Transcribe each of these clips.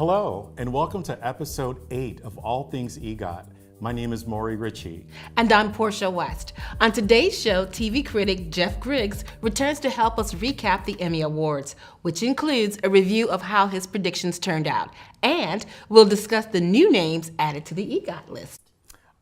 Hello, and welcome to episode 8 of All Things EGOT. My name is Maury Ritchie. And I'm Portia West. On today's show, TV critic Jeff Griggs returns to help us recap the Emmy Awards, which includes a review of how his predictions turned out. And we'll discuss the new names added to the EGOT list.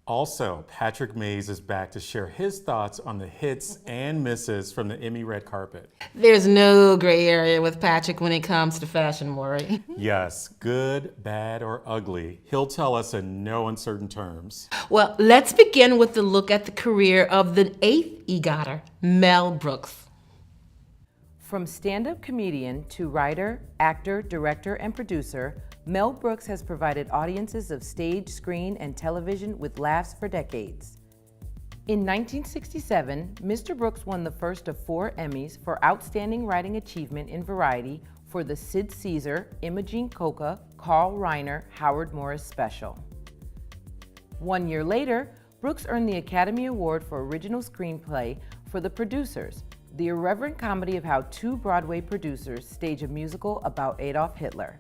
Also, Patrick Mays is back to share his thoughts on the hits and misses from the Emmy red carpet. There's no gray area with Patrick when it comes to fashion, Maury. Yes, good, bad, or ugly. He'll tell us in no uncertain terms. Well, let's begin with a look at the career of the 8th EGOTer, Mel Brooks. From stand-up comedian to writer, actor, director, and producer, Mel Brooks has provided audiences of stage, screen, and television with laughs for decades. In 1967, Mr. Brooks won the first of 4 Emmys for Outstanding Writing Achievement in Variety for the Sid Caesar, Imogene Coca, Carl Reiner, Howard Morris special. 1 year later, Brooks earned the Academy Award for Original Screenplay for The Producers, the irreverent comedy of how 2 Broadway producers stage a musical about Adolf Hitler.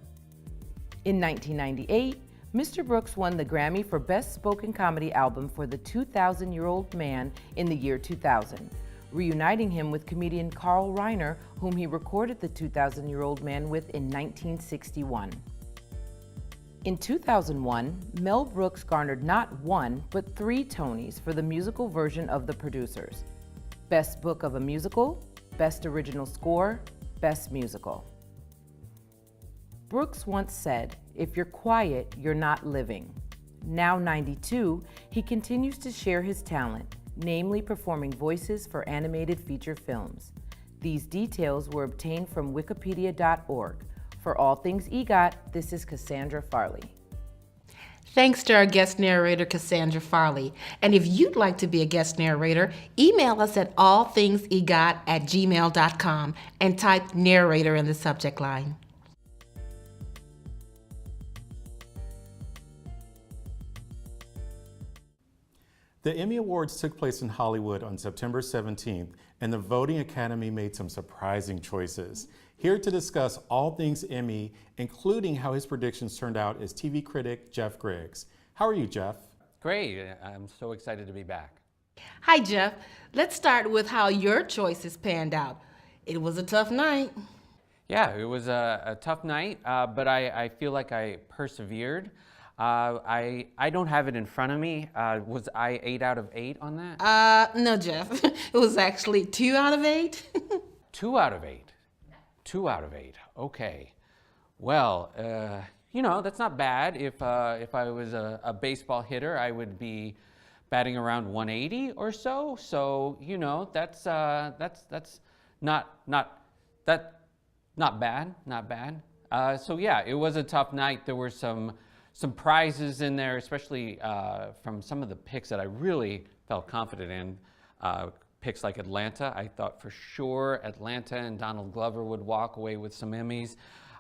In 1998, Mr. Brooks won the Grammy for Best Spoken Comedy Album for The 2,000-Year-Old Man in the year 2000, reuniting him with comedian Carl Reiner, whom he recorded The 2,000-Year-Old Man with in 1961. In 2001, Mel Brooks garnered not 1, but 3 Tonys for the musical version of The Producers: Best Book of a Musical, Best Original Score, Best Musical. Brooks once said, "If you're quiet, you're not living." Now 92, he continues to share his talent, namely performing voices for animated feature films. These details were obtained from wikipedia.org. For All Things EGOT, this is Cassandra Farley. Thanks to our guest narrator, Cassandra Farley. And if you'd like to be a guest narrator, email us at allthingsegot@gmail.com and type narrator in the subject line. The Emmy Awards took place in Hollywood on September 17th, and the voting academy made some surprising choices. Here to discuss all things Emmy, including how his predictions turned out, is TV critic Jeff Griggs. How are you, Jeff? Great. I'm so excited to be back. Hi, Jeff. Let's start with how your choices panned out. It was a tough night. Yeah, it was a tough night, but I feel like I persevered. I don't have it in front of me. Was I 8 out of 8 on that? No, Jeff. It was actually 2 out of 8. 2 out of 8. 2 out of 8. Okay. Well, that's not bad. If I was a baseball hitter, I would be batting around 180 or so. So that's not bad. Not bad. So yeah, it was a tough night. There were some prizes in there, especially from some of the picks that I really felt confident in. Picks like Atlanta, I thought for sure Atlanta and Donald Glover would walk away with some Emmys.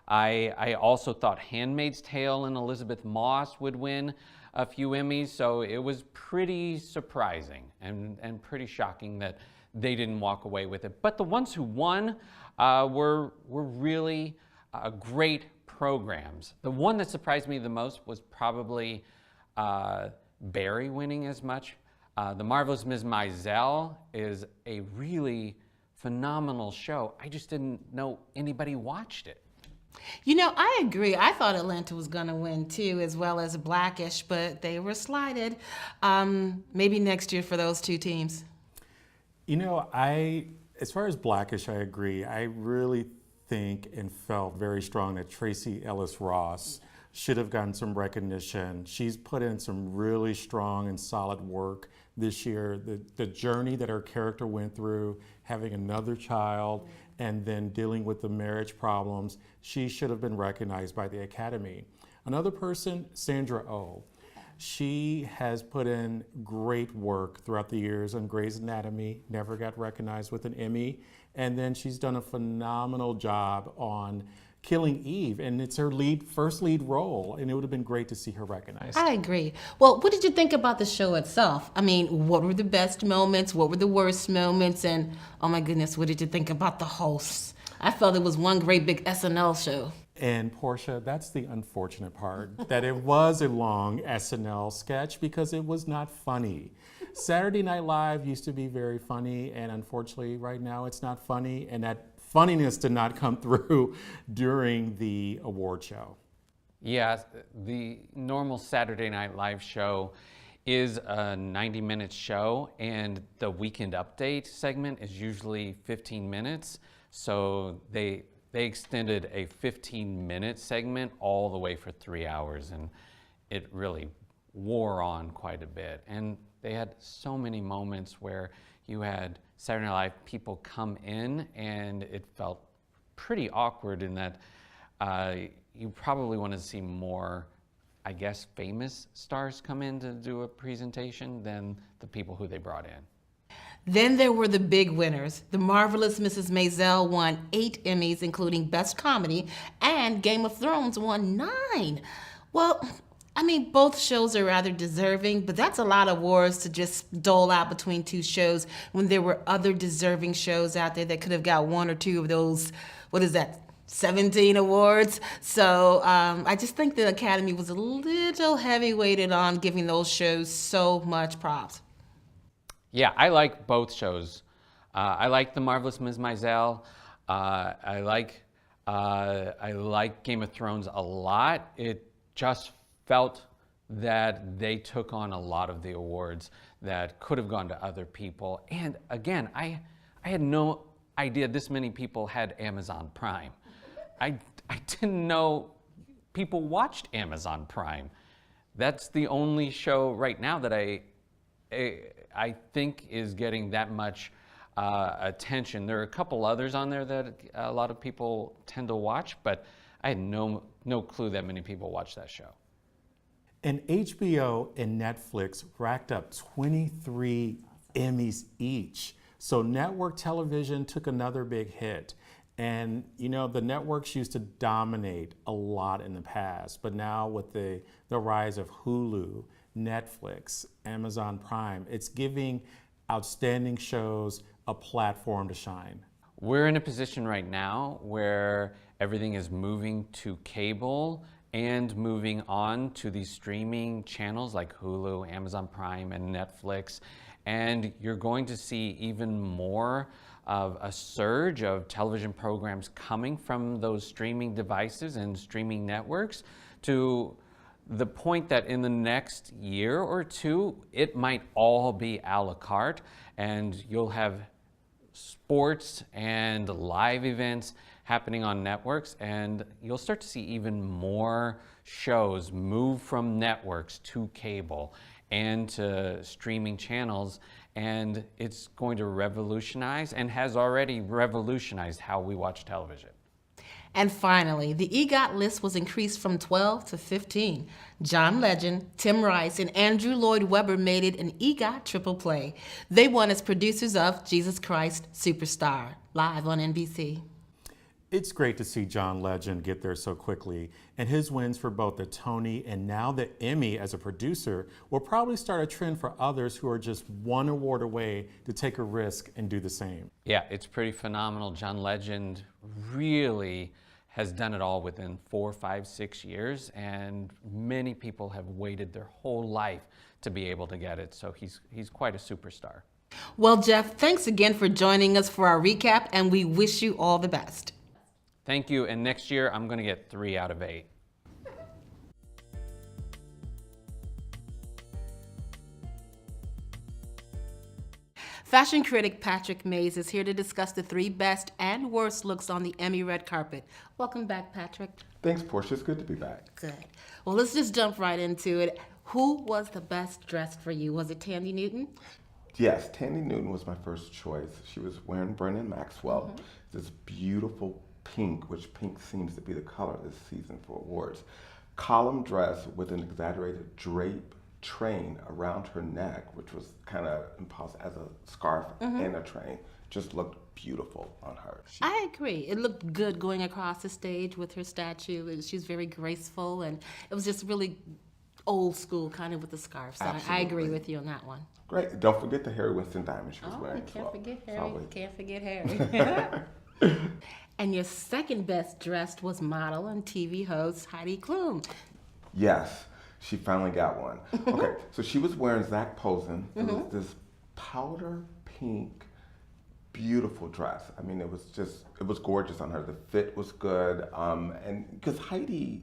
I also thought Handmaid's Tale and Elizabeth Moss would win a few Emmys, so it was pretty surprising and pretty shocking that they didn't walk away with it. But the ones who won were really great programs. The one that surprised me the most was probably Barry winning as much. The Marvelous Ms. Maisel is a really phenomenal show. I just didn't know anybody watched it. I agree. I thought Atlanta was going to win too, as well as Blackish, but they were slighted. Maybe next year for those 2 teams. As far as Blackish, I agree. I really think and felt very strong that Tracee Ellis Ross should have gotten some recognition. She's put in some really strong and solid work this year. The journey that her character went through, having another child, and then dealing with the marriage problems, she should have been recognized by the Academy. Another person, Sandra Oh. She has put in great work throughout the years on Grey's Anatomy, never got recognized with an Emmy. And then she's done a phenomenal job on Killing Eve, and it's her first lead role, and it would have been great to see her recognized. I agree. Well, what did you think about the show itself? I mean, what were the best moments? What were the worst moments? And oh my goodness, what did you think about the hosts? I felt it was one great big SNL show. And Portia, that's the unfortunate part, that it was a long SNL sketch because it was not funny. Saturday Night Live used to be very funny, and unfortunately right now it's not funny, and that funniness did not come through during the award show. Yeah, the normal Saturday Night Live show is a 90-minute show, and the Weekend Update segment is usually 15 minutes. So they extended a 15-minute segment all the way for 3 hours, and it really wore on quite a bit. And they had so many moments where you had Saturday Night Live people come in, and it felt pretty awkward in that you probably want to see more, I guess, famous stars come in to do a presentation than the people who they brought in. Then there were the big winners. The Marvelous Mrs. Maisel won 8 Emmys, including Best Comedy, and Game of Thrones won 9. Well, I mean, both shows are rather deserving, but that's a lot of awards to just dole out between 2 shows when there were other deserving shows out there that could have got 1 or 2 of those, 17 awards. So I just think the Academy was a little heavy-weighted on giving those shows so much props. Yeah, I like both shows. I like The Marvelous Ms. Maisel. I like Game of Thrones a lot. It just felt that they took on a lot of the awards that could have gone to other people. And again, I had no idea this many people had Amazon Prime. I didn't know people watched Amazon Prime. That's the only show right now that I think is getting that much attention. There are a couple others on there that a lot of people tend to watch, but I had no clue that many people watch that show. And HBO and Netflix racked up 23 Emmys each. So network television took another big hit. And you know, the networks used to dominate a lot in the past, but now with the rise of Hulu, Netflix, Amazon Prime, it's giving outstanding shows a platform to shine. We're in a position right now where everything is moving to cable and moving on to these streaming channels like Hulu, Amazon Prime, and Netflix. And you're going to see even more of a surge of television programs coming from those streaming devices and streaming networks, to the point that in the next year or two, it might all be a la carte, and you'll have sports and live events happening on networks, and you'll start to see even more shows move from networks to cable and to streaming channels, and it's going to revolutionize and has already revolutionized how we watch television. And finally, the EGOT list was increased from 12 to 15. John Legend, Tim Rice, and Andrew Lloyd Webber made it an EGOT triple play. They won as producers of Jesus Christ Superstar, live on NBC. It's great to see John Legend get there so quickly, and his wins for both the Tony and now the Emmy as a producer will probably start a trend for others who are just one award away to take a risk and do the same. Yeah, it's pretty phenomenal. John Legend really has done it all within 4, 5, 6 years, and many people have waited their whole life to be able to get it, so he's quite a superstar. Well, Jeff, thanks again for joining us for our recap, and we wish you all the best. Thank you, and next year I'm going to get 3 out of 8. Fashion critic Patrick Mays is here to discuss the 3 best and worst looks on the Emmy red carpet. Welcome back, Patrick. Thanks, Portia. It's good to be back. Good. Well, let's just jump right into it. Who was the best dressed for you? Was it Thandie Newton? Yes, Thandie Newton was my first choice. She was wearing Brennan Maxwell, this beautiful pink, which pink seems to be the color this season for awards. Column dress with an exaggerated drape train around her neck, which was kind of imposed as a scarf and a train. Just looked beautiful on her. I agree. It looked good going across the stage with her statue. She's very graceful, and it was just really old school, kind of with the scarf. So I agree with you on that one. Great. Don't forget the Harry Winston diamond she was wearing. Can't forget Harry. Probably. Can't forget Harry. And your second best dressed was model and TV host Heidi Klum. Yes, she finally got one. Okay, so she was wearing Zach Posen. It was this powder pink, beautiful dress. I mean, it was gorgeous on her. The fit was good. And because Heidi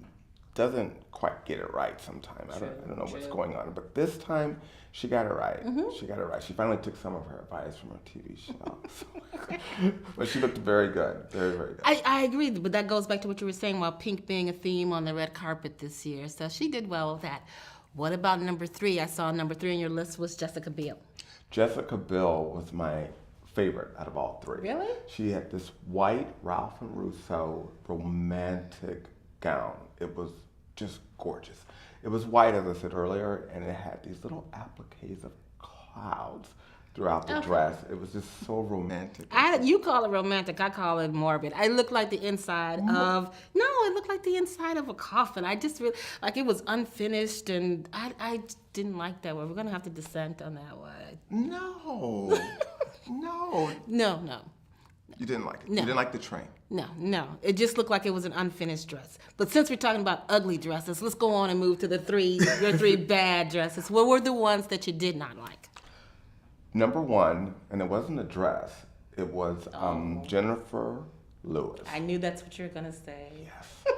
doesn't quite get it right sometimes. I don't know what's going on. But this time, she got it right. She got it right. She finally took some of her advice from her TV show. But she looked very good. Very, very good. I agree, but that goes back to what you were saying about pink being a theme on the red carpet this year. So she did well with that. What about number 3? I saw number 3 on your list was Jessica Biel. Jessica Biel was my favorite out of all 3. Really? She had this white Ralph and Russo romantic gown. It was just gorgeous. It was white, as I said earlier, and it had these little appliques of clouds throughout the dress. It was just so romantic. You call it romantic, I call it morbid. It looked like the inside it looked like the inside of a coffin. I just really, like it was unfinished, and I didn't like that one. We're gonna have to dissent on that one. No, no. No. You didn't like it? No. You didn't like the train? No. It just looked like it was an unfinished dress. But since we're talking about ugly dresses, let's go on and move to your 3 bad dresses. What were the ones that you did not like? Number 1, and it wasn't a dress, it was Jennifer Lewis. I knew that's what you were gonna say. Yes.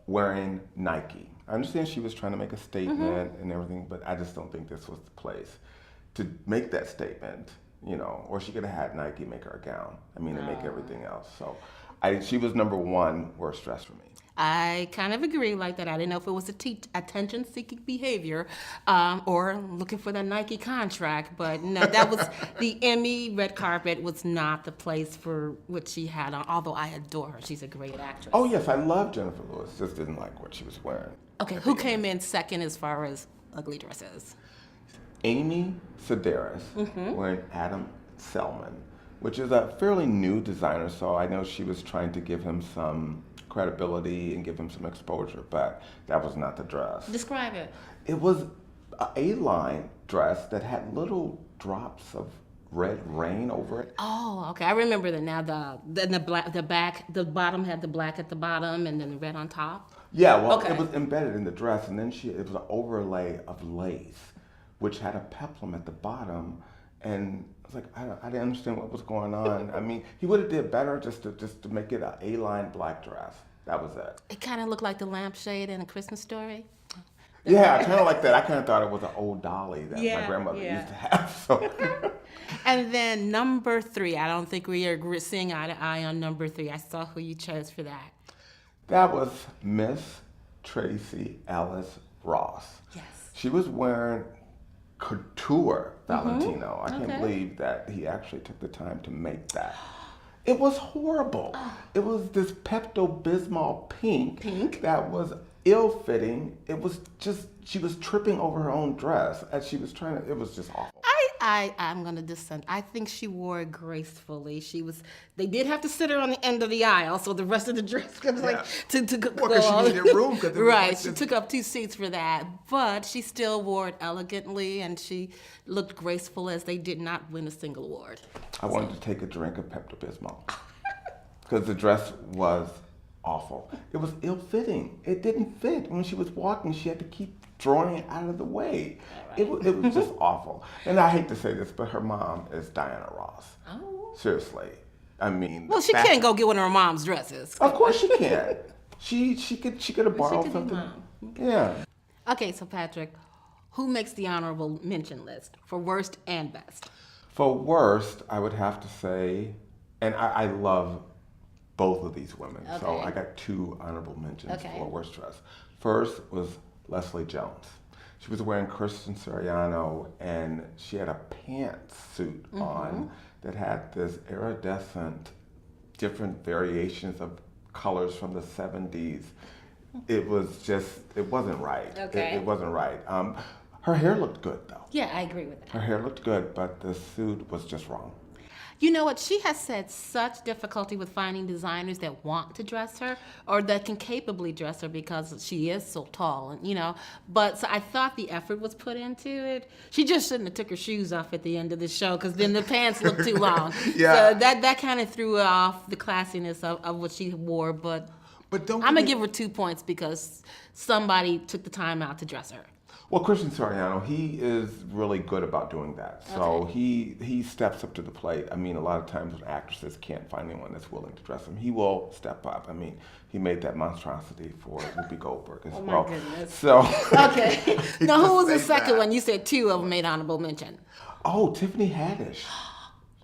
Wearing Nike. I understand she was trying to make a statement and everything, but I just don't think this was the place to make that statement, or she could have had Nike make her a gown. And make everything else. So she was number 1 worst dress for me. I kind of agree like that. I didn't know if it was attention-seeking behavior or looking for that Nike contract, but no, that was the Emmy red carpet was not the place for what she had on, although I adore her. She's a great actress. Oh, yes, I love Jennifer Lewis, just didn't like what she was wearing. Okay, who came in second as far as ugly dresses? Amy Sedaris wearing Adam Selman, which is a fairly new designer, so I know she was trying to give him some credibility and give him some exposure, but that was not the dress. Describe it. It was an A-line dress that had little drops of red rain over it. Oh, okay. I remember that now. The bottom had the black at the bottom and then the red on top. Yeah, well, Okay. It was embedded in the dress, and then it was an overlay of lace, which had a peplum at the bottom, and I was like, I didn't understand what was going on. He would have did better just to make it an A-line black dress. That was it. It kind of looked like the lampshade in A Christmas Story. Yeah, kind of like that. I kind of thought it was an old dolly that my grandmother used to have. So. And then number 3, I don't think we are seeing eye to eye on number 3. I saw who you chose for that. That was Miss Tracy Ellis Ross. Yes. She was wearing couture Valentino. I can't believe that he actually took the time to make that. It was horrible. It was this Pepto-Bismol pink that was ill-fitting. It was just, she was tripping over her own dress as she was trying to, it was just awful. I'm going to dissent. I think she wore it gracefully. They did have to sit her on the end of the aisle, so the rest of the dress was to go because on. she needed room. Right, she took up 2 seats for that, but she still wore it elegantly, and she looked graceful as they did not win a single award. I wanted to take a drink of Pepto-Bismol because the dress was awful. It was ill-fitting. It didn't fit. When she was walking, she had to keep drawing it out of the way. It was just awful. And I hate to say this, but her mom is Diana Ross. Oh. Seriously. Well, she can't go get one of her mom's dresses. Of course she can. She could have borrowed something. Yeah. Okay, so Patrick, who makes the honorable mention list for worst and best? For worst, I would have to say, and I love both of these women, so I got 2 honorable mentions for worst dress. First was Leslie Jones. She was wearing Kirsten Siriano, and she had a pantsuit on that had this iridescent, different variations of colors from the 70s. It wasn't right. Okay. It wasn't right. Her hair looked good, though. Yeah, I agree with that. Her hair looked good, but the suit was just wrong. You know what? She has said such difficulty with finding designers that want to dress her or that can capably dress her because she is so tall, and But so I thought the effort was put into it. She just shouldn't have took her shoes off at the end of the show because then the pants looked too long. Yeah. So that kind of threw off the classiness of what she wore. But don't I'm gonna get me- give her 2 points because somebody took the time out to dress her. Well, Christian Siriano, he is really good about doing that. So he steps up to the plate. I mean, a lot of times when actresses can't find anyone that's willing to dress them, he will step up. I mean, he made that monstrosity for Whoopi Goldberg as well. Oh my goodness. So Okay. Now, who was the Say second that. one? You said 2 of them made honorable mention. Oh, Tiffany Haddish.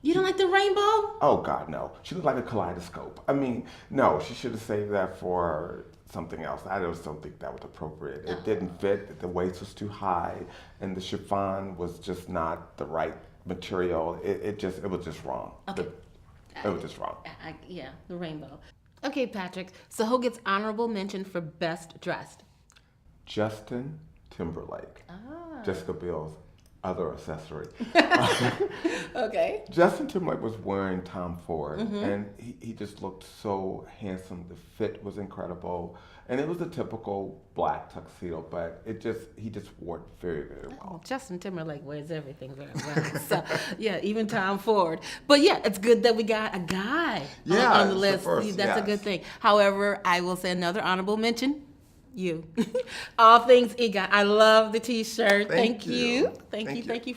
You don't like the rainbow? Oh God, no. She looked like a kaleidoscope. I mean, no, she should have saved that for something else. I just don't think that was appropriate. It didn't fit. The waist was too high, and the chiffon was just not the right material. It was just wrong. Okay. It was just wrong. Yeah, the rainbow. Okay, Patrick. So who gets honorable mention for best dressed? Justin Timberlake. Jessica Biel's other accessory. Okay. Justin Timberlake was wearing Tom Ford, and he just looked so handsome. The fit was incredible, and it was a typical black tuxedo, but he just wore it very, very well. Well, Justin Timberlake wears everything very well. So, yeah, even Tom Ford. But yeah, it's good that we got a guy Yeah, on the it's the list. first, That's a yes. good thing. However, I will say another honorable mention. You. All Things EGOT. I love the T-shirt. Thank you. Thank you. Thank you.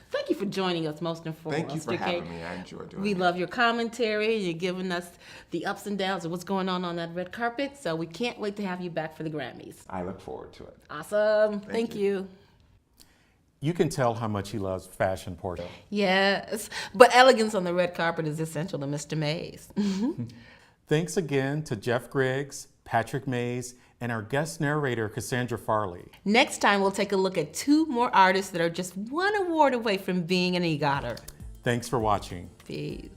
Thank you for joining us most and foremost. Thank you for okay? having me. I enjoy doing We it. love your commentary. You're giving us the ups and downs of what's going on that red carpet. So we can't wait to have you back for the Grammys. I look forward to it. Awesome. Thank you. You can tell how much he loves fashion, Portia. Yes, but elegance on the red carpet is essential to Mr. Mays. Thanks again to Jeff Griggs, Patrick Mays, and our guest narrator, Cassandra Farley. Next time, we'll take a look at 2 more artists that are just 1 award away from being an EGOTer. Thanks for watching. Peace.